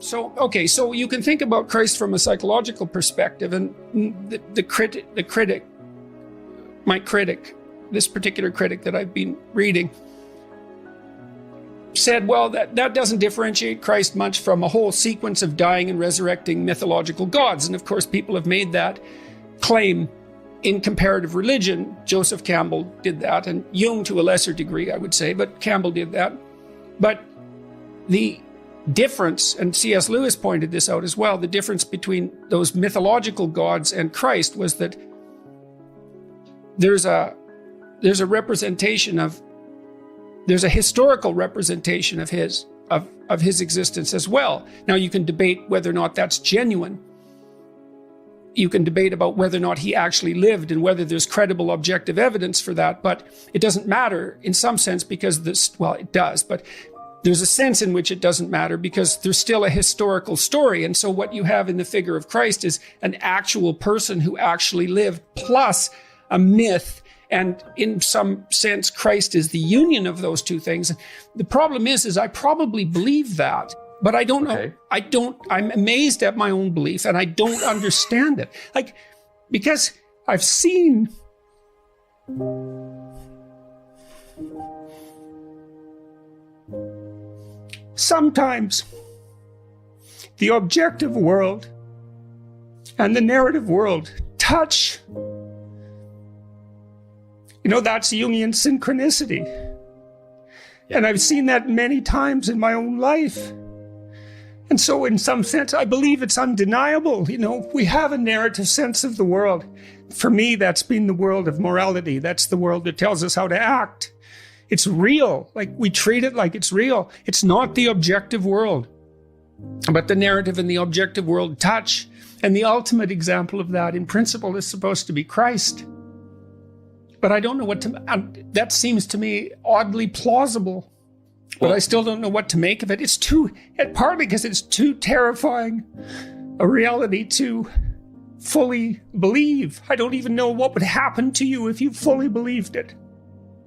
So you can think about Christ from a psychological perspective, and my critic, this particular critic that I've been reading, said, well, that doesn't differentiate Christ much from a whole sequence of dying and resurrecting mythological gods. And of course, people have made that claim in comparative religion. Joseph Campbell did that, and Jung to a lesser degree, I would say, but Campbell did that. But the difference, and C.S. Lewis pointed this out as well, the difference between those mythological gods and Christ was that there's a historical representation of his existence as well. Now, you can debate whether or not that's genuine. You can debate about whether or not he actually lived and whether there's credible objective evidence for that, but it doesn't matter in some sense because it does, but there's a sense in which it doesn't matter because there's still a historical story. And so what you have in the figure of Christ is an actual person who actually lived plus a myth. And in some sense, Christ is the union of those two things. The problem is I probably believe that, but I don't know. I'm amazed at my own belief and I don't understand it. Because I've seen sometimes the objective world and the narrative world touch. That's Jungian synchronicity. And I've seen that many times in my own life. And so in some sense, I believe it's undeniable. We have a narrative sense of the world. For me, that's been the world of morality. That's the world that tells us how to act. It's real. We treat it like it's real. It's not the objective world. But the narrative and the objective world touch. And the ultimate example of that, in principle, is supposed to be Christ. But I don't know that seems to me oddly plausible. But I still don't know what to make of it. Partly because it's too terrifying a reality to fully believe. I don't even know what would happen to you if you fully believed it.